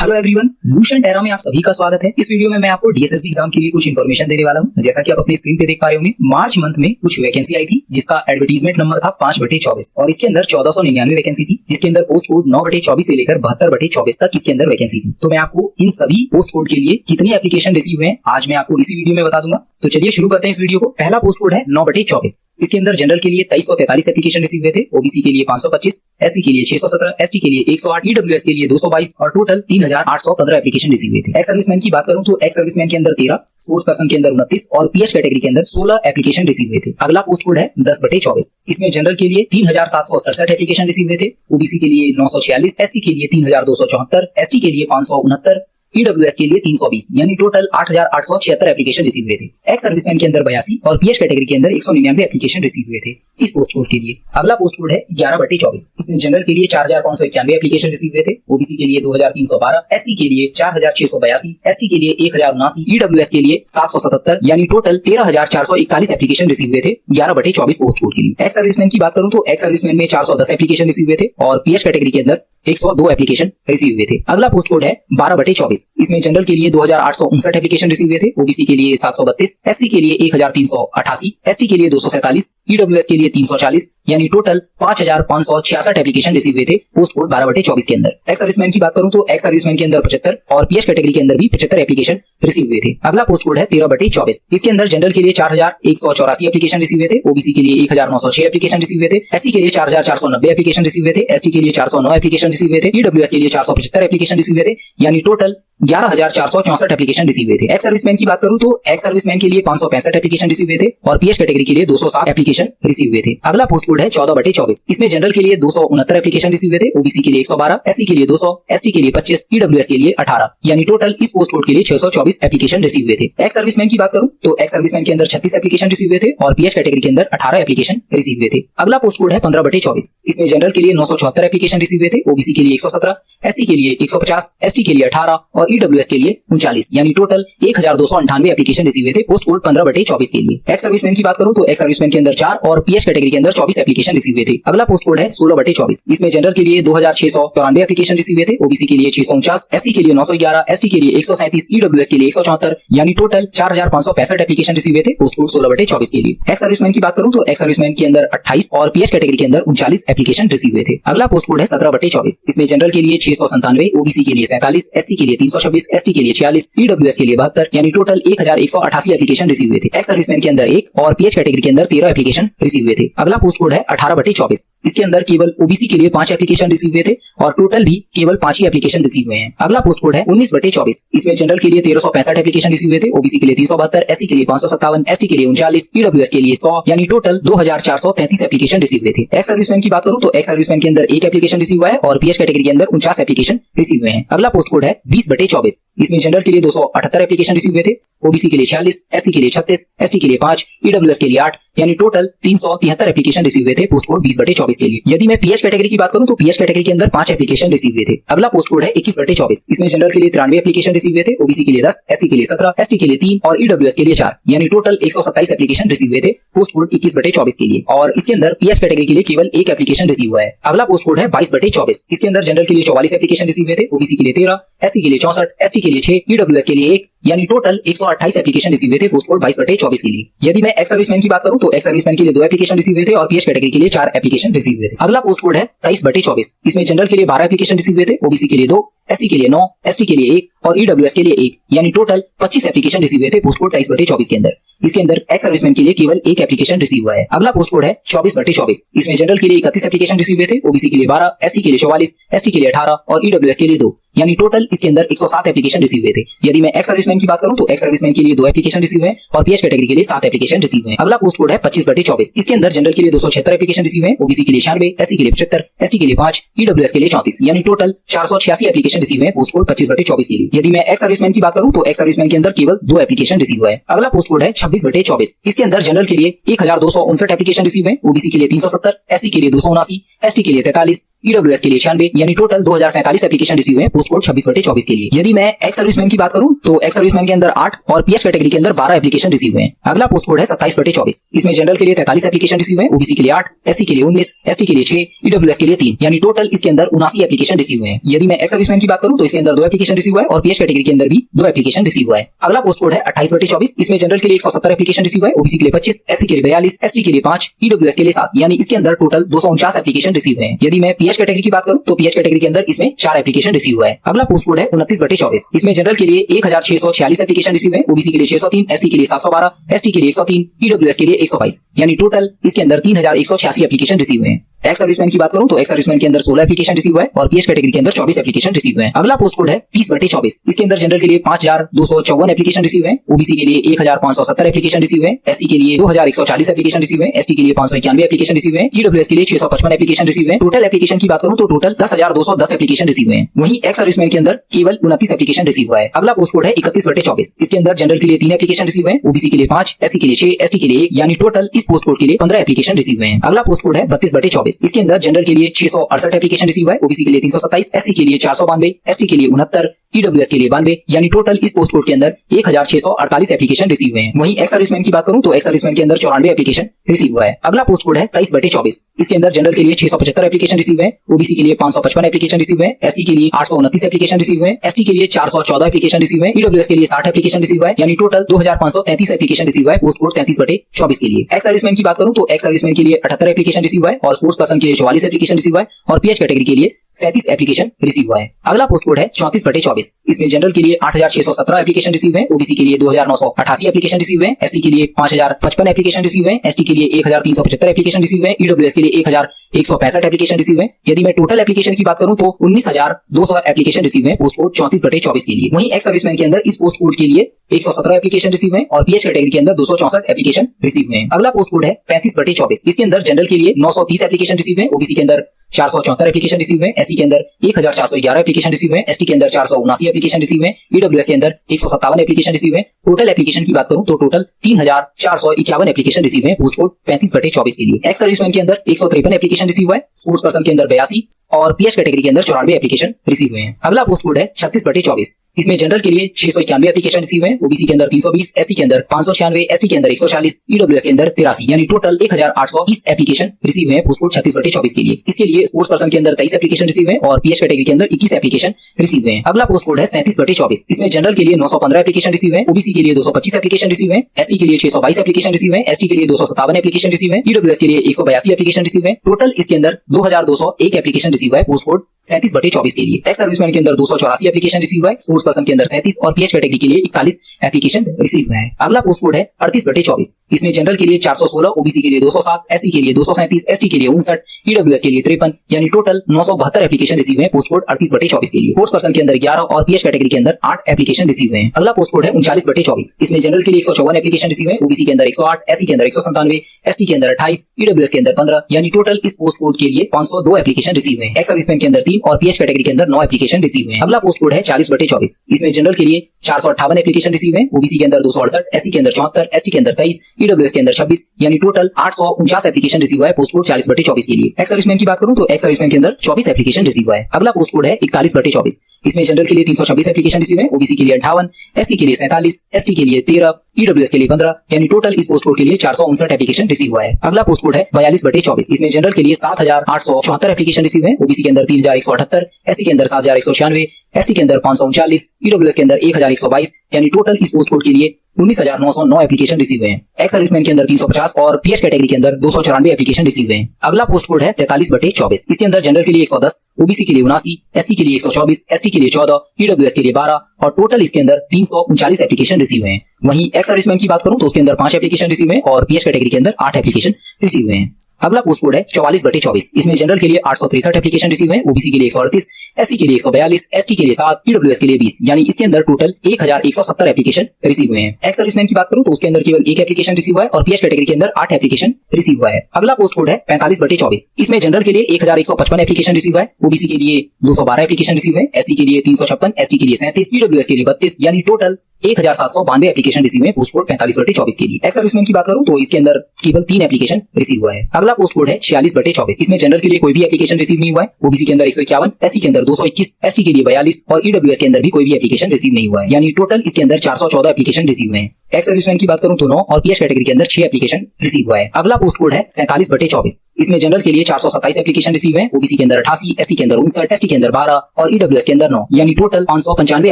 Hello everyone, लुशन टेरा में आप सभी का स्वागत है। इस वीडियो में मैं आपको डीएसएसबी एग्जाम के लिए कुछ इन्फॉर्मेशन देने वाला हूं। जैसा कि आप अपनी स्क्रीन पे देख पा रहे होंगे, मार्च मंथ में कुछ वैकेंसी आई थी जिसका एडवर्टाइजमेंट नंबर था 5/24 और इसके अंदर 1499 वैकेंसी थी, जिसके अंदर पोस्ट कोड 9/24 से लेकर 72/24 तक इसके अंदर वैकेंसी थी। तो मैं आपको इन सभी पोस्ट कोड के लिए कितने एप्लीकेशन रिसीव हुए हैं आज मैं आपको इसी वीडियो में बता दूंगा। तो चलिए शुरू करते हैं इस वीडियो को। पहला पोस्ट कोड है 9/24। इसके अंदर जनरल के लिए 2343 एप्लीकेशन रिसीव हुए थे, ओबीसी के लिए 525, एससी के लिए 617, एसटी के लिए 108, ईडब्ल्यूएस के लिए 222 और टोटल 3815 एप्लीकेशन रिसीव हुए थे। एक्स सर्विसमैन की बात करूं तो एक्स सर्विसमैन के अंदर 13, स्पोर्ट्स पर्सन के अंदर 29 और पीएच कैटेगरी के अंदर 16 एप्लीकेशन रिसीव हुए थे। अगला पोस्ट कोड है 10/24। इसमें जनरल के लिए 3767 एप्लीकेशन रिसीव हुए थे, ओबीसी के लिए 946, एससी के लिए 3274, एसटी के लिए 569, ईडब्ल्यूएस के लिए 320 यानी टोटल 8876 एप्लीकेशन रिसीव हुए थे। एक्स सर्विसमैन के अंदर 82 और पीएच कैटेगरी के अंदर 199 एप्लीकेशन रिसीव हुए थे इस पोस्ट कोड के लिए। अगला पोस्ट कोड है 11/24। इसमें जनरल के लिए 4591 एप्लीकेशन रिसीव हुए थे, ओबीसी के लिए 2312, एससी के लिए 4682, एसटी के लिए 1079, ईडब्ल्यूएस के लिए 777 यानी टोटल 13441 एप्लीकेशन रिसीव हुए थे 11/24 पोस्ट कोड के लिए। एक्स सर्विसमैन की बात करूं तो एक्स सर्विसमैन में 410 एप्लीकेशन रिसीव हुए थे और पीएच कैटेगरी के अंदर 102 एप्लीकेशन रिसीव हुए थे। अगला पोस्ट कोड है 12/24। इसमें जनरल के लिए 2859 एप्लीकेशन रिसीव हुए थे, ओबीसी के लिए 732, एससी के लिए 1388, एसटी के लिए 247, ईडब्ल्यूएस के लिए 340 यानी टोटल 5566 एप्लीकेशन रिसीव हुए थे पोस्ट कोड 12/24 के अंदर। एक्स सर्विसमैन की बात करूं तो एक्स सर्विसमैन के अंदर 75 और पीएच कैटेगरी के अंदर भी 75 एप्लीकेशन रिसीव हुए थे। अगला पोस्ट कोड है 13/24। इसके अंदर जनरल के लिए 4184 एप्लीकेशन रिसीव हुए थे, ओबीसी के लिए 1906 एप्लीकेशन रिसीव हुए थे, एससी के लिए 4490 एप्लीकेशन रिसीव हुए थे, एसटी के लिए 409 एप्लीकेशन रिसीव हुए थे, ईडब्ल्यूएस के लिए 475 एप्लीकेशन रिसीव हुए थे यानी टोटल 11464 एप्लीकेशन रिसीव हुए थे। एक्स सर्विसमैन की बात करूं तो एक्स सर्विसमैन के लिए 565 एप्लीकेशन रिसीव हुए थे और पीएच कैटेगरी के लिए 207 एप्लीकेशन रिसीव हुए थे। अगला पोस्ट कोड है 14/24। इसमें जनरल के लिए 269 एप्लीकेशन रिसीव हुए थे, ओबीसी के लिए 112, एससी के लिए 200, एसटी के लिए 25, ईडब्ल्यूएस के लिए 18 यानी टोटल इस पोस्ट कोड के लिए 624 एप्लीकेशन रिसीव हुए थे। एक्स सर्विसमैन की बात करूं तो एक्स सर्विसमैन के अंदर 36 एप्लीकेशन रिसीव हुए थे और पीएच कैटेगरी के अंदर 18 एप्लीकेशन रिसीव हुए थे। अगला पोस्ट कोड है 15/24। इसमें जनरल के लिए 974 एप्लीकेशन रिसीव हुए थे, ओबीसी के लिए 117, एससी के लिए 150, एसटी के लिए 18 और ईडब्ल्यूएस के लिए 39 यानी टोटल 1298 एप्लीकेशन रिसीव हुए थे पोस्ट कोड 15/24 के लिए। एक्स सर्विसमैन की बात करूं तो एक्स सर्विसमैन के अंदर 4 और पीएच कैटेगरी के अंदर 24 एप्लीकेशन रिसीव हुए थे। अगला पोस्ट कोड है 16/24। इसमें जनरल के लिए 2694 एप्लीकेशन रिसीव हुए थे, ओबीसी के लिए 649, एससी के लिए 911, एसटी के लिए 137, ईडब्ल्यूएस के लिए 174 यानी टोटल 4565 एप्लीकेशन रिसीव हुए थे पोस्ट कोड 16/24 के लिए। एक्स सर्विसमैन की बात करूं तो एक्स सर्विसमैन के अंदर 28 और पीएच कैटेगरी के अंदर 39 एप्लीकेशन रिसीव हुए थे। अगला पोस्ट कोड है 17/24। इसमें जनरल के लिए 697, ओबीसी के लिए 47, एससी के लिए 326, एसटी के लिए 46, ईडब्ल्यूएस के लिए 72 यानी टोटल 1188 एप्लीकेशन रिसीव हुए थे। एक्स सर्विसमैन के अंदर 1 और पीएच कैटेगरी के अंदर 13 एप्लीकेशन रिसीव हुए थे। अगला पोस्ट कोड है 18/24। इसके अंदर केवल ओबीसी के लिए 5 एप्लीकेशन रिसीव हुए थे और टोटल भी केवल 5 ही एप्लीकेशन रिसीव हुए हैं। अगला पोस्ट कोड है 19/24। इसमें जनरल के लिए 1365 एप्लीकेशन रिसीव हुए थे, ओबीसी के लिए 372, एससी के लिए 557, एसटी के लिए 39, ईडब्ल्यूएस के लिए 100 यानी टोटल 2433 एप्लीकेशन रिसीव हुए थे। एक्स सर्विसमैन की बात करूं तो एक्स सर्विसमैन के अंदर 1 एप्लीकेशन रिसीव हुआ है और पीएच कैटेगरी के अंदर 49 एप्लीकेशन रिसीव हुए हैं। अगला पोस्ट कोड है 20/24। इसमें जनरल के लिए 278 एप्लीकेशन रिसीव हुए थे, ओबीसी के लिए 46, एससी के लिए 36, एसटी के लिए 5, ईडब्ल्यूएस के लिए 8 यानी टोटल 373 एप्लीकेशन रिसीव हुए थे पोस्ट कोड 20/24 के लिए। यदि मैं पीएच कैटेगरी की बात करूं तो पीएच कैटेगरी के अंदर 5 एप्लीकेशन रिसीव हुए थे। अगला पोस्ट कोड है 21/24। इसमें जनरल के लिए 93 एप्लीकेशन रिसीव हुए थे, ओबीसी के लिए 10, एससी के लिए 17, एसटी के लिए 3 और ईडब्ल्यूएस के लिए 4 यानी टोटल 127 एप्लीकेशन रिसीव हुए थे पोस्ट कोड 21/24 के लिए और इसके अंदर पीएच कैटेगरी के लिए केवल 1 एप्लीकेशन रिसीव हुआ है। अगला पोस्ट कोड है 22/24। इसके अंदर जनरल के लिए 44 एप्लीकेशन रिसीव हुए थे, ओबीसी के लिए 13, एससी के लिए 64, एसटी के लिए 6, ईडब्ल्यूएस के लिए 1 यानी टोटल 128 एप्लीकेशन रिसीव हुए थे पोस्ट कोड 22/24 के लिए। यदि मैं एक्स सर्विसमैन की बात करूं तो एक्स सर्विसमैन के लिए 2 एप्लीकेशन रिसीव हुए थे और पीएच कैटेगरी के लिए 4 एप्लीकेशन रिसीव हुए थे। अगला पोस्ट कोड है 23/24। इसमें जनरल के लिए 12 एप्लीकेशन रिसीव हुए थे, ओबीसी के लिए 2, एससी के लिए 9, एसटी के लिए 1 और ईडब्ल्यूएस के लिए 1 यानी टोटल 25 एप्लीकेशन रिसीव हुए थे पोस्ट कोड 23/24 के अंदर। इसके अंदर एक्स सर्विसमैन के लिए केवल 1 एप्लीकेशन रिसीव हुआ है। अगला पोस्ट कोड है 24/24। इसमें जनरल के लिए 31 एप्लीकेशन रिसीव हुए थे, ओबीसी के लिए 12, एससी के लिए 44, एसटी के लिए 18 और ईडब्ल्यूएस के लिए 2 यानी टोटल इसके अंदर 107 एप्लीकेशन रिसीव हुए थे। यदि मैं एक्स सर्विसमैन की बात करूं तो एक्स सर्विसमैन के लिए 2 एप्लीकेशन रिसीव हुए और पीएच कैटेगरी के लिए 7 एप्लीकेशन रिसीव हुए। अगला पोस्ट कोड है 25/24। इसके अंदर जनरल के लिए 276 एप्लीकेशन रिसीव हुए, ओबीसी के लिए 96, एससी के लिए 75, एसटी के लिए 5, ईडब्ल्यूएस के लिए 34 यानी टोटल 486 एप्लीकेशन रिसीव हुए पोस्ट कोड 25/24 के लिए। यदि मैं एक्स सर्विसमैन की बात करूं तो एक्स सर्विसमैन के अंदर केवल 2 एप्लीकेशन रिसीव हुआ है। अगला पोस्ट कोड है 26/24। इसके अंदर जनरल के लिए 1259 एप्लीकेशन रिसीव हुए, ओबीसी के लिए 370, एससी के लिए 279, एसटी के लिए 43, ईडब्ल्यूएस के लिए 96 यानी टोटल 2047 एप्लीकेशन रिसीव हुए पोस्ट कोड 26/24 के लिए। यदि मैं एक्स सर्विसमैन की बात करूं तो एक्स सर्विसमैन के अंदर 8 और पीएच कैटेगरी के अंदर 12 एप्लीकेशन रिसीव हुए हैं। अगला पोस्ट कोड है 27/24। इसमें जनरल के लिए 43 एप्लीकेशन रिसीव हुए हैं, ओबीसी के लिए 8, एससी के लिए 19, एसटी के लिए 6, ईडब्ल्यूएस के लिए 3, यानी टोटल इसके अंदर 79 एप्लीकेशन रिसीव हुए हैं। यदि मैं एक्स सर्विसमैन की बात करूं तो इसके अंदर 2 एप्लीकेशन रिसीव हुआ है और पीएच कैटेगरी के अंदर भी 2 एप्लीकेशन रिसीव हुआ है। अगला पोस्ट कोड है 28/24। इसमें जनरल के लिए 170 एप्लीकेशन रिसीव हुआ है, ओबीसी के लिए 25, एससी के लिए 42, एसटी के लिए 5, ईडब्ल्यूएस के लिए 7, यानी इसके अंदर टोटल 249 एप्लीकेशन रिसीव हुए हैं। यदि मैं पीएच कैटेगरी की बात करूं तो पीएच कैटेगरी के अंदर इसमें 4 एप्लीकेशन रिसीव हुआ है। अगला पोस्ट कोड है 29/24। इसमें जनरल के लिए 1646 एप्लीकेशन रिसीव है, ओबीसी के लिए 603, एससी के लिए 712, एसटी के लिए 103, ईडब्ल्यूएस के लिए 122, यानी टोटल इसके अंदर 3186 एप्लीकेशन रिसीव हुए हैं। एक्स सर्विसमैन की बात करूं तो एक्स सर्विसमैन के अंदर 16 एप्लीकेशन रिसीव हुआ है और पीएच कैटेगरी के अंदर 24 एप्लीकेशन रिसीव हुए हैं। अगला पोस्ट कोड है 30/24। इसके अंदर जनरल के लिए 5254 एप्लीकेशन रिसीव है, ओबीसी के लिए 1570 एप्लीकेशन रिसीव है, एससी के लिए 2140 एप्लीकेशन रिसीव है, एसटी के लिए 591 एप्लीकेशन रिसीव है, ईडब्ल्यूएस के लिए 655 एप्लीकेशन रिसीव है। टोटल एप्लीकेशन की बात करूं तो टोटल 10,210 एप्लीकेशन रिसीव हुए हैं। वहीं एक्स सर्विसमैन के अंदर केवल 29 एप्लीकेशन रिसीव हुआ है। अगला पोस्ट कोड है 31/24। इसके अंदर जनरल के लिए 3 एप्लीकेशन रिसीव है, ओबीसी के लिए 5, एससी के लिए 6, एसटी के लिए 1, यानी टोटल इस पोस्ट कोड के लिए 15 एप्लीकेशन रिसीव हुए हैं। अगला पोस्ट कोड है 32/24। इसके अंदर जनरल के लिए 668 एप्लीकेशन रिसीव है, ओबीसी के लिए 327, एससी के लिए 492, एसटी के लिए 69, ईडब्ल्यूएस के लिए 92, यानी टोटल इस पोस्ट कोड के अंदर 1648 एप्लीकेशन रिसीव हुए हैं। वहीं एक्स सर्विसमैन की बात करूं तो एक्स सर्विसमैन के अंदर 94 एप्लीकेशन रिसीव हुआ है। अगला पोस्ट कोड है 23/24। इसके अंदर जनरल के लिए 675 एप्लीकेशन रिसीव है, ओबीसी के लिए 555 एप्लीकेशन रिसीव है, एससी के लिए 829 एप्लीकेशन रिसीव है, एसटी के लिए 414 एप्लीकेशन रिसीव है, ईडब्ल्यूएस के लिए 60 एप्लीकेशन रिसीव है, यानी टोटल 2533 एप्लीकेशन रिसीव है पोस्ट कोड 33/24 के लिए। एक्स सर्विसमैन की बात करूं तो एक्स सर्विसमैन के लिए 78 एप्लीकेशन रिसीव है और स्पोर्ट्स पर्सन के लिए 44 एप्लीकेशन रिसीव है और पीएच कैटेगरी के लिए 37 एप्लीकेशन रिसीव हुआ है। अगला पोस्ट कोड है 34/24। इसमें जनरल के लिए 8617 एप्लीकेशन रिसीव है, ओबीसी के लिए 2988 एप्लीकेशन रिसीव है, एससी के लिए 5055 एप्लीकेशन रिसीव है, एसटी के लिए 1375 एप्लीकेशन रिसीव है, ईडब्ल्यूएस के लिए 1165 एप्लीकेशन रिसीव है। यदि मैं टोटल एप्लीकेशन की बात करूं तो 19200 एप्लीकेशन रिसीव है पोस्ट कोड 34/24 के लिए। वहीं एक्स सर्विसमैन के अंदर इस पोस्ट कोड के लिए 117 एप्लीकेशन रिसीव है और पीएच कैटेगरी के अंदर 264 एप्लीकेशन रिसीव है। अगला पोस्ट कोड है 35/24। इसके अंदर जनरल के लिए 930 एप्लीकेशन रिसीव है, ओबीसी के अंदर 474 एप्लीकेशन रिसीव है, एससी के अंदर 1411 एप्लीकेशन रिसीव है, एसटी के अंदर 479 एप्लीकेशन रिसीव है, ईडब्ल्यूएस के अंदर 157 एप्लीकेशन रिसीव है। टोटल एप्लीकेशन की बात करूं तो टोटल 3451 एप्लीकेशन रिसीव है पोस्ट कोड 35/24 के लिए। एक्स सर्विसमैन के अंदर 153 एप्लीकेशन रिसीव हुआ है, स्पोर्ट्स पर्सन के अंदर 82 और पीएच कैटेगरी के अंदर 94 एप्लीकेशन रिसीव हुए हैं। अगला पोस्ट कोड है 36/24। इसमें जनरल के लिए 691 एप्लीकेशन रिसीव है, ओबीसी के अंदर 320, एससी के अंदर 596, एसटी के अंदर 140, ईडब्ल्यूएस के अंदर 83, यानी टोटल 1830 एप्लीकेशन रिसीव है पोस्ट कोड 36/24 के लिए। इसके लिए स्पोर्ट्स पर्सन के अंदर 23 एप्लीकेशन रिसीव है और पीएच कैटेगरी के अंदर 21 एप्लीकेशन रिसीव है। अगला पोस्ट कोड है 37/24। इसमें जनरल के लिए 915 एप्लीकेशन रिसीव है, ओबीसी के लिए 225 एप्लीकेशन रिसीव है, एससी के लिए 622 एप्लीकेशन रिसीव है, एसटी के लिए 257 एप्लीकेशन रिसीव है, ईडब्ल्यूएस के लिए 182 एप्लीकेशन रिसीव है। टोटल इसके अंदर 2201 एप्लीकेशन रिसीव है पोस्ट कोड 37/24 के लिए। एक्स सर्विसमैन के अंदर 284 एप्लीकेशन रिसीव है, स्पोर्ट्स पर्सन के अंदर 37 और पीएच कैटेगरी के लिए 41 एप्लीकेशन रिसीव है। अगला पोस्ट कोड है 38/24। इसमें जनरल के लिए 416, ओबीसी के लिए 207, एससी के लिए 237, एसटी के लिए 59, ईडब्ल्यूएस के लिए 53, यानी टोटल 972 एप्लीकेशन रिसीव है पोस्ट कोड 38/24 के लिए। स्पोर्ट्स पर्सन के अंदर 11 और पीएच कैटेगरी के अंदर 8 एप्लीकेशन रिसीव है। अगला पोस्ट कोड है 39/24। इसमें जनरल के लिए 154 एप्लीकेशन रिसीव है, ओबीसी के अंदर 108, एससी के अंदर 197, एसटी के अंदर 28, ईडब्ल्यूएस के अंदर 15, यानी टोटल इस पोस्ट कोड के लिए 502 एप्लीकेशन रिसीव है। एक्स सर्विसमैन के अंदर 3 और पीएच कैटेगरी के अंदर 9 एप्लीकेशन रिसीव है। अगला पोस्ट कोड है 40/24। इसमें जनरल के लिए 458 एप्लीकेशन रिसीव है, ओबीसी के अंदर 268, एससी के अंदर 74, एसटी के अंदर 23, ईडब्ल्यूएस के अंदर 26, यानी टोटल 849 एप्लीकेशन रिसीव हुआ है पोस्ट कोड 40/24 के लिए। एक्स सर्विसमैन की बात करूं तो एक्स सर्विसमैन के अंदर 24 एप्लीकेशन रिसीव हुआ है। अगला पोस्ट कोड है 41/24। इसमें जनरल के लिए 326 एप्लीकेशन रिसीव है, ओबीसी के लिए 58, एससी के लिए 47, एसटी के लिए 13, ईडब्ल्यूएस के लिए 15, यानी टोटल इस पोस्ट कोड के लिए 459 एप्लीकेशन रिसीव हुआ है। अगला पोस्ट कोड है 42/24। इसमें जनरल के लिए 7874 एप्लीकेशन रिसीव है, ओबीसी के अंदर 3178, एससी के अंदर 7196, एसटी के अंदर 539, ईडब्ल्यूएस के अंदर 1122, यानी टोटल इस पोस्ट कोड के लिए 19,909 एप्लीकेशन रिसीव हुए हैं। एक्स सर्विसमैन के अंदर 350 और पीएच कैटेगरी के अंदर 294 एप्लीकेशन रिसीव हुए हैं। अगला पोस्ट कोड है 43/24। इसके अंदर जनरल के लिए 110, ओबीसी के लिए 79, एससी के लिए 124, एसटी के लिए 14, ईडब्ल्यूएस के लिए 12 और टोटल इसके अंदर 339 एप्लीकेशन रिसीव हुए हैं। वहीं एक्स सर्विसमैन की बात करूं तो उसके अंदर 5 एप्लीकेशन रिसीव है और पीएच कैटेगरी के अंदर 8 एप्लीकेशन रिसीव हुए हैं। अगला पोस्ट कोड है 44/24। इसमें जनरल के लिए 863 एप्लीकेशन रिसीव है, ओबीसी के लिए 138, एससी के लिए 142, एसटी के लिए 7, ईडब्ल्यूएस के लिए 20, यानी इसके अंदर टोटल 1170 एप्लीकेशन रिसीव हुए हैं। एक्स सर्विसमैन की बात करूं तो उसके अंदर केवल 1 एप्लीकेशन रिसीव हुआ है और पीएच कैटेगरी के अंदर 8 एप्लीकेशन रिसीव हुआ है। अगला पोस्ट कोड है 45/24। इसमें जनरल के लिए 1155 एप्लीकेशन रिसीव है, ओबीसी के लिए 212 एप्लीकेशन रिसीव है, एससी के लिए 356, एसटी के लिए 37, ईडब्ल्यूएस के लिए 32, यानी टोटल 1792 एप्लीकेशन रिसीव है पोस्ट कोड 45/24 के लिए। एक्स सर्विसमैन की बात करूं तो इसके अंदर केवल 3 एप्लीकेशन रिसीव हुआ है। अगला पोस्ट कोड है 46/24। इसमें जनरल के लिए कोई भी एप्लीकेशन रिसीव नहीं हुआ है। ओबीसी के अंदर 151, एससी के अंदर 221, एसटी के लिए 42 और ईडब्ल्यूएस के अंदर भी कोई भी एप्लीकेशन रिसीव नहीं हुआ है। यानी टोटल इसके अंदर 414 एप्लीकेशन रिसीव हुए हैं। एक्स सर्विसमैन की बात करूं तो 9 और पीएस कैटेगरी के अंदर 6 एप्लीकेशन रिसीव हुआ है। अगला पोस्ट कोड है 47/24। इसमें जनरल के लिए 427 एप्लीकेशन रिसीव है। ओबीसी के अंदर 88, एससी के अंदर 59, एसटी के अंदर 12 और ईडब्ल्यूएस के अंदर 9, यानी टोटल 595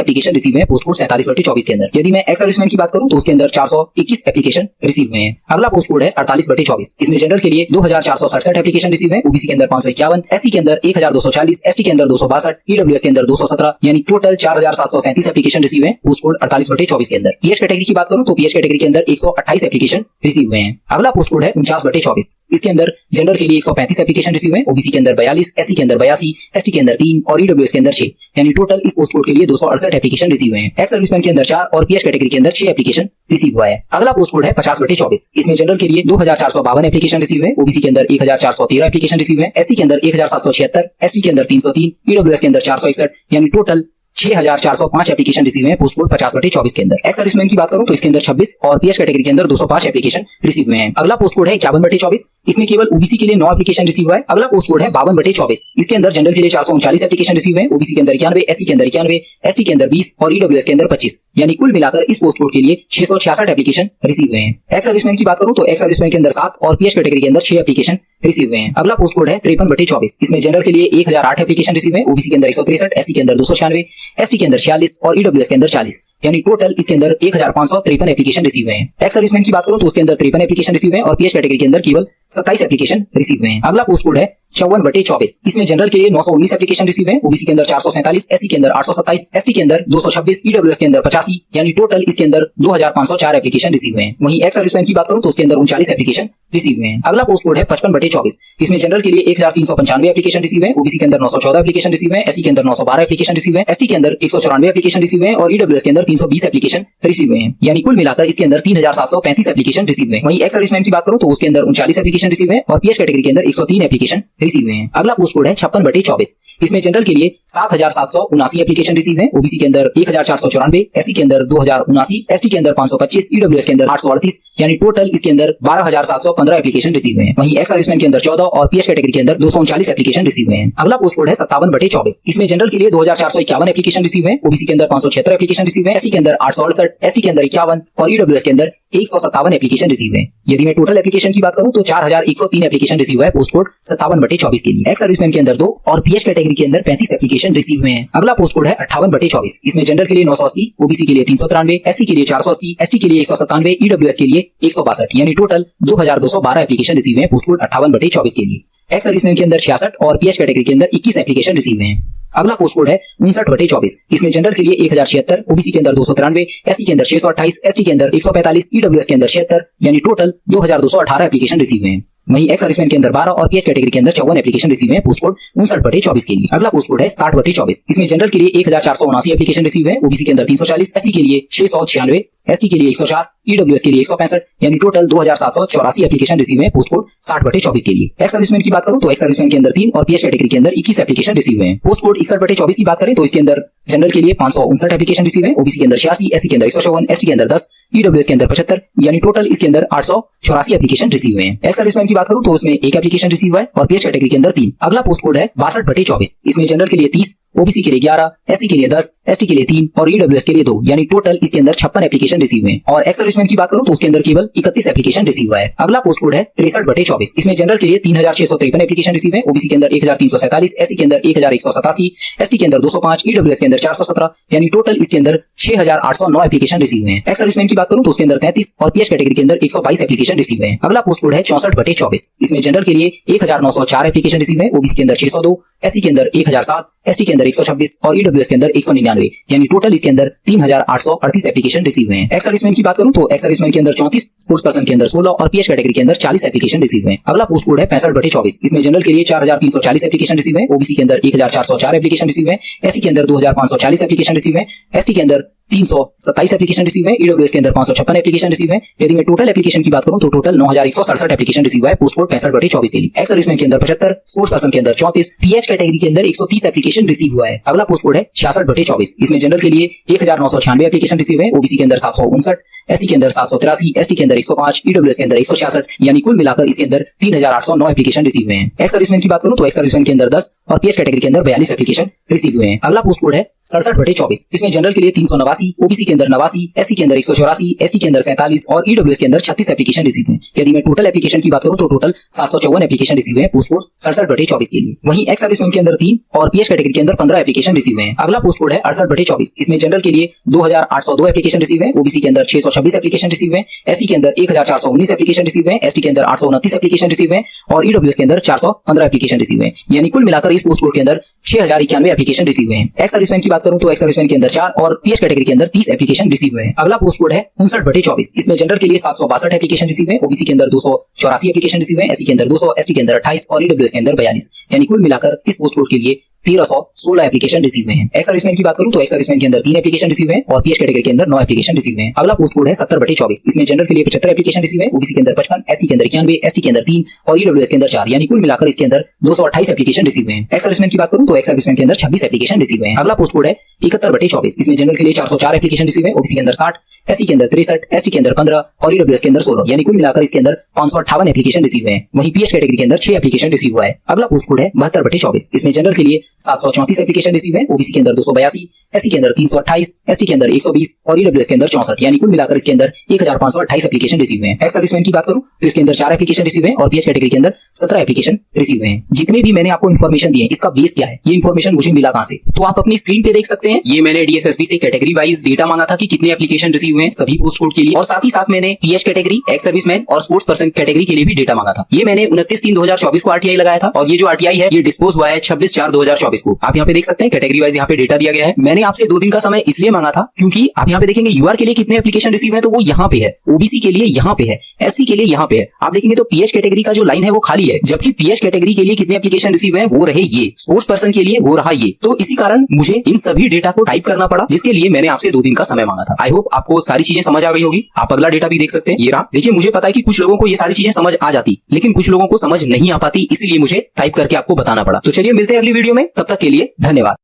एप्लीकेशन रिसीव है पोस्ट कोड 47/24 के अंदर। यदि मैं एक्स सर्विसमैन की बात करूं तो उसके अंदर 421 एप्लीकेशन रिसीव हुए हैं। अगला पोस्ट कोड है 48/24। इसमें जनरल के लिए 2467 एप्लीकेशन रिसीव है। ओबीसी के अंदर 551, एससी के अंदर 1240, एसटी के अंदर 262, ईडब्ल्यूएस के अंदर 217, यानी टोटल 4737 एप्लीकेशन रिसीव है पोस्ट कोड 48/24 के अंदर। पीएस कैटेगरी की बात करूं तो पीएस कैटेगरी के अंदर 128 एप्लीकेशन रिसीव हुए हैं। अगला पोस्ट कोड है 49/24। इसके अंदर जनरल के लिए 135 एप्लीकेशन रिसीव है। ओबीसी के अंदर 42, एससी के अंदर 82, एसटी के अंदर 3 और ईडब्ल्यूएस के अंदर 6, यानी टोटल इस पोस्ट कोड के लिए 268 एप्लीकेशन रिसीव हुए हैं। एक्स सर्विसमैन के अंदर 4 और पीएस कैटेगरी के अंदर 6 एप्लीकेशन रिसीव हुआ है। अगला पोस्ट कोड है 50/24। इसमें जनरल के लिए 2452 एप्लीकेशन रिसीव है। ओबीसी के अंदर 1413 एप्लीकेशन रिसीव है। एससी के अंदर 1776, एसटी के अंदर 303, ईडब्ल्यूएस के अंदर 461, यानी टोटल 6405 एप्लीकेशन रिसीव है पोस्ट कोड 50/24 के अंदर। एक्स सर्विसमैन की बात करूं तो इसके अंदर 26 और पीएस कैटेगरी के अंदर 205 एप्लीकेशन रिसीव हुए हैं। अगला पोस्ट कोड है 51/24। इसमें केवल ओबीसी के लिए 9 एप्लीकेशन रिसीव हुआ है। अगला पोस्ट कोड है 52/24। इसके अंदर जनरल के लिए 439 एप्लीकेशन रिसीव है। ओबीसी के अंदर 91, एससी के अंदर 91, एसटी के अंदर 20 और ईडब्ल्यूएस के अंदर 25, यानी कुल मिलाकर इस पोस्ट कोड के लिए 666 एप्लीकेशन रिसीव हुए हैं। एक्स सर्विसमैन की बात करूं तो एक्स सर्विसमैन के अंदर 7 और पीएस कैटेगरी के अंदर 6 एप्लीकेशन रिसीव हुए हैं। अगला पोस्ट कोड है 53/24। इसमें जनरल के लिए 1008 एप्लीकेशन रिसीव है। ओबीसी के अंदर 163, एससी के अंदर 296, एसटी के अंदर 46 और ईडब्ल्यूएस के अंदर 40, यानी टोटल इसके अंदर 1553 एप्लीकेशन रिसीव हुए हैं। एक्स सर्विसमैन की बात करूं तो उसके अंदर 53 एप्लीकेशन रिसीव है और पीएस कैटेगरी के अंदर केवल 27 एप्लीकेशन रिसीव हुए हैं। अगला पोस्ट कोड है 54/24। इसमें जनरल के लिए 919 एप्लीकेशन रिसीव है। ओबीसी के अंदर 447, एससी के अंदर 827, एसटी के अंदर 226, ईडब्ल्यूएस के अंदर 85, यानी टोटल इसके अंदर 2504 एप्लीकेशन रिसीव हुए हैं। वहीं एक्स सर्विसमैन की बात करूं तो उसके अंदर 39 एप्लीकेशन रिसीव हुए हैं। अगला पोस्ट कोड है 55/24। इसमें जनरल के लिए 1395 एप्लीकेशन रिसीव है। ओबीसी के अंदर 914 एप्लीकेशन रिसीव है। एससी के अंदर 912 एप्लीकेशन रिसीव है। एसटी के अंदर 194 एप्लीकेशन रिसीव है और ईडब्ल्यूएस के अंदर 320 एप्लीकेशन रिसीव हुए हैं, यानी कुल मिलाकर इसके अंदर 3735 एप्लीकेशन रिसीव हुए हैं। वहीं एक्स सर्विसमैन की बात करूं तो उसके अंदर 39 एप्लीकेशन रिसीव है और पीएस कैटेगरी के अंदर 103 एप्लीकेशन रिसीव हुए हैं। अगला पोस्ट कोड है 56/24। इसमें जनरल के लिए 7779 एप्लीकेशन रिसीव है। ओबीसी के अंदर 1494, एससी के अंदर 2079, एसटी के अंदर 525, ईडब्ल्यूएस के अंदर 838, यानी टोटल इसके अंदर 12715 एप्लीकेशन रिसीव हुए हैं। वहीं एक्स सर्विसमैन के अंदर 14 और पीएस कैटेगरी के अंदर 239 एप्लीकेशन रिसीव हुए हैं। अगला पोस्ट कोड है 57/24। इसमें जनरल के लिए 2451 एप्लीकेशन रिसीव है। ओबीसी के अंदर 576 एप्लीकेशन रिसीव है। एससी के अंदर 868, एसटी के अंदर 51 और ईडब्ल्यूएस के अंदर 157 एप्लीकेशन रिसीव है। यदि मैं टोटल एप्लीकेशन की बात करूं तो 4103 एप्लीकेशन रिसीव है पोस्ट कोड 57/24 के लिए। एक्स सर्विसमैन के अंदर 2 और पीएस कैटेगरी के अंदर 35 एप्लीकेशन रिसीव हुए हैं। अगला पोस्ट कोड है 58/24। इसमें जनरल के लिए 980, ओबीसी के लिए 393, एससी के लिए 480, एसटी के लिए 197, ईडब्ल्यूएस के लिए 162, यानी टोटल 2212 एप्लीकेशन रिसीव है पोस्ट कोड 58/24 के लिए। एक्स सर्विसमैन के अंदर 66 और पीएस कैटेगरी के अंदर 21 एप्लीकेशन रिसीव हुए हैं। अगला पोस्ट कोड है 59/24। इसमें जनरल के लिए 1076, ओबीसी के अंदर 293, एससी के अंदर 628, एसटी के अंदर 145, ईडब्ल्यूएस के अंदर 76, यानी टोटल 2218 एप्लीकेशन रिसीव हुए हैं। वहीं एक्स सर्विसमैन के अंदर 12 और पीएस कैटेगरी के अंदर 54 एप्लीकेशन रिसीव है पोस्ट कोड 59/24 के लिए। अगला पोस्ट कोड है 60/24। इसमें जनरल के लिए 1479 एप्लीकेशन रिसीव है। ओबीसी के अंदर 340, एससी के लिए 696, एसटी के लिए 104, ईडब्ल्यूएस के लिए 165, यानी टोटल 2784 एप्लीकेशन रिसीव है पोस्ट कोड 60/24 के लिए। एक्स सर्विसमैन की बात करूं तो एक्स सर्विसमैन के अंदर 3 और पीएस कैटेगरी के अंदर 21 एप्लीकेशन रिसीव हुए हैं। पोस्ट कोड 61/24 की बात करें तो इसके अंदर जनरल के लिए 559 एप्लीकेशन रिसीव है। ओबीसी के अंदर 86, एससी के अंदर 154, एसटी के अंदर 10, ईडब्ल्यूएस के अंदर 75, यानी टोटल इसके अंदर 884 एप्लीकेशन रिसीव हुए हैं। एक्स सर्विसमैन की बात करूं तो उसमें एक एप्लीकेशन रिसीव हुआ है और पीएस कैटेगरी के अंदर 3। अगला पोस्ट कोड है 62/24। इसमें जनरल के लिए 30, ओबीसी के लिए 11, एससी के लिए 10, एसटी के लिए 3 और ईडब्ल्यूएस के लिए 2, यानी टोटल इसके अंदर 56 एप्लीकेशन रिसीव हुए हैं। और एक्स सर्विसमैन की बात करूं तो उसके अंदर केवल 31 एप्लीकेशन रिसीव हुआ है। अगला पोस्ट कोड है 63/24। इसमें जनरल के लिए 3653 एप्लीकेशन रिसीव है। ओबीसी के अंदर 1347, एससी के अंदर 1187, एसटी के अंदर 205, ईडब्ल्यूएस के अंदर 417, यानी टोटल इसके अंदर 6809 एप्लीकेशन रिसीव हुए हैं। एक्स सर्विसमैन की बात करूं तो उसके अंदर 33 और पीएस कैटेगरी के अंदर 122 एप्लीकेशन रिसीव हुए हैं। अगला पोस्ट कोड है 64/24। इसमें जनरल के लिए 1904 एप्लीकेशन रिसीव है। ओबीसी के अंदर 602, एससी के अंदर 1007, एसटी के अंदर 126 और ईडब्ल्यूएस के अंदर 199, यानी टोटल इसके अंदर 3838 एप्लीकेशन रिसीव हुए हैं। एक्स सर्विसमैन की बात करूं तो एक्स सर्विसमैन के अंदर 34, स्पोर्ट्स पर्सन के अंदर 16 और पीएस कैटेगरी के अंदर 40 एप्लीकेशन रिसीव हुए हैं। अगला पोस्ट कोड है 65/24। इसमें जनरल के लिए 4340 एप्लीकेशन रिसीव है। ओबीसी के अंदर 1404 एप्लीकेशन रिसीव है। एससी के अंदर 2540 एप्लीकेशन रिसीव है। एसटी के अंदर 327 एप्लीकेशन रिसीव है। ईडब्ल्यूएस के अंदर 556 एप्लीकेशन रिसीव है। यदि मैं टोटल एप्लीकेशन की बात करूं तो टोटल 9167 एप्लीकेशन रिसीव है पोस्ट कोड 65/24 के लिए। एक्स सर्विसमैन के अंदर 75, स्पोर्ट्स पर्सन के अंदर 34, पीएच कैटेगरी के अंदर 130 एप्लीकेशन रिसीव हुआ है। अगला पोस्ट कोड है 66/24। इसमें जनरल के लिए 1996 एप्लीकेशन रिसीव है। ओबीसी के अंदर 759, एससी के अंदर 783, एसटी के अंदर 105, ईडब्ल्यूएस के अंदर 166, यानी कुल मिलाकर इसके अंदर 3809 एप्लीकेशन रिसीव हुए हैं। एक्स सर्विसमैन की बात करूं तो एक्स सर्विसमैन के अंदर 10 और पीएच कैटेगरी के अंदर 42 एप्लीकेशन रिसीव हुए हैं। अगला पोस्ट कोड है 67/24। इसमें जनरल के लिए 389, ओबीसी के अंदर 89, एससी के अंदर 184, एसटी के अंदर 47 और ईडब्ल्यूएस के अंदर 36 एप्लीकेशन रिसीव हुए। यदि मैं टोटल एप्लीकेशन की बात करूं तो टोटल 754 एप्लीकेशन रिसीव हुए पोस्ट कोड 67/24 के लिए। वहीं एक्स सर्विसमैन के अंदर 3 और पीएच कैटेगरी के अंदर 15 एप्लीकेशन रिसीव हुए हैं। अगला पोस्ट कोड है 68/24। इसमें जनरल के लिए 2802 एप्लीकेशन रिसीव है। ओबीसी के अंदर 626 एप्लीकेशन रिसीव है। एससी के अंदर 1419 एप्लीकेशन रिसीव है। एसटी के अंदर 829 एप्लीकेशन रिसीव है और ईडब्ल्यूएस के अंदर 415 एप्लीकेशन रिसीव है। यानी कुल मिलाकर इस पोस्ट कोड के अंदर 6091 एप्लीकेशन रिसीव हुए हैं। एक्स सर्विसमैन की बात करूं तो एक्स सर्विसमैन के अंदर 4 और पीएच कैटेगरी के अंदर 30 एप्लीकेशन रिसीव हुए हैं। अगला पोस्ट कोड है 59/24। इसमें जनरल के लिए 762 एप्लीकेशन रिसीव है। ओबीसी के अंदर 284 एप्लीकेशन रिसीव है। एससी के अंदर 200, एसटी के अंदर 28 और ईडब्ल्यूएस के अंदर 42, यानी कुल मिलाकर इस पोस्ट कोड के लिए 1316 एप्लीकेशन रिसीव हुए हैं। एक्स सर्विसमैन की बात करूं तो एक्स सर्विसमैन के अंदर 3 एप्लीकेशन रिसीव है और पीएच कैटेगरी के अंदर 9 एप्लीकेशन रिसीव हैं। अगला पोस्ट कोड है 70/24। इसमें जनरल के लिए 75 एप्लीकेशन रिसीव है। ओबीसी के अंदर 55, एससी के अंदर 91, एसटी के अंदर 3 और ईडब्ल्यूएस के अंदर 4, यानी कुल मिलाकर इसके अंदर 228 एप्लीकेशन रिसीव हैं। एक्स सर्विसमैन की बात करूं तो एक्स सर्विसमैन के अंदर 26 एप्लीकेशन रिसीव हैं। अगला पोस्ट कोड है 71/24। इसमें जनरल के लिए 404 एप्लीकेशन रिसीव है। ओबीसी के अंदर 60, एससी के अंदर 63, एसटी के अंदर 15 और ईडब्ल्यूएस के अंदर 16, यानी कुल मिलाकर इसके अंदर 558 एप्लीकेशन रिसीव हैं। वहीं पीएच कैटेगरी के अंदर 6 एप्लीकेशन रिसीव हुआ है। अगला पोस्ट कोड है 72/24। इसमें जनरल के लिए 734 एप्लीकेशन रिसीव है। ओबीसी के अंदर 282, एससी के अंदर 328, एसटी के अंदर 120 और ईडब्ल्यूएस के अंदर 64, यानी कुल मिलाकर इसके अंदर 1528 एप्लीकेशन रिसीव हैं। एक्स सर्विसमैन की बात करूं तो इसके अंदर 4 एप्लीकेशन रिसीव है और पीएच कैटेगरी के अंदर 17 एप्लीकेशन रिसीव हैं। जितने भी मैंने आपको इन्फॉर्मेशन दी है, इसका बेस क्या है, ये इन्फॉर्मेशन मुझे मिला कहां से, तो आप अपनी स्क्रीन पे देख सकते हैं। ये मैंने डीएसएसबी से कैटेगरी वाइज डेटा मांगा था कि कितने एप्लीकेशन रिसीव हुए हैं सभी पोस्ट कोड के लिए, और साथ ही साथ मैंने पीएच कैटेगरी, एक्स सर्विसमैन और स्पोर्ट्स पर्सन कैटेगरी के लिए भी डेटा मांगा था। ये मैंने 29/3/2024 को आरटीआई लगाया था और ये जो आरटीआई है ये डिस्पोज हुआ है 26/4/2024 को। आप यहाँ पे देख सकते हैं कैटेगरी वाइज यहाँ पे डेटा दिया गया है। मैंने आपसे 2 दिन का समय इसलिए मांगा था क्योंकि आप यहाँ पे देखेंगे यूआर के लिए कितने एप्लीकेशन रिसीव है तो वो यहाँ पे है, ओबीसी के लिए यहाँ पे है, एससी के लिए यहाँ पे है। आप देखेंगे तो पीएच कैटेगरी का जो लाइन है वो खाली है, जबकि पीएच कैटेगरी के लिए कितने एप्लीकेशन रिसीव है वो रहे ये, स्पोर्ट्स पर्सन के लिए वो रहा ये। तो इसी कारण मुझे इन सभी डेटा को टाइप करना पड़ा, जिसके लिए मैंने आपसे 2 दिन का समय मांगा था। आई होप आपको सारी चीजें समझ आ गई होगी। आप अगला डेटा भी देख सकते हैं, ये रहा। देखिए मुझे पता है कि कुछ लोगों को ये सारी चीजें समझ आ जाती, लेकिन कुछ लोगों को समझ नहीं आ पाती, इसीलिए मुझे टाइप करके आपको बताना पड़ा। तो चलिए मिलते हैं अगली वीडियो में, तब तक के लिए धन्यवाद।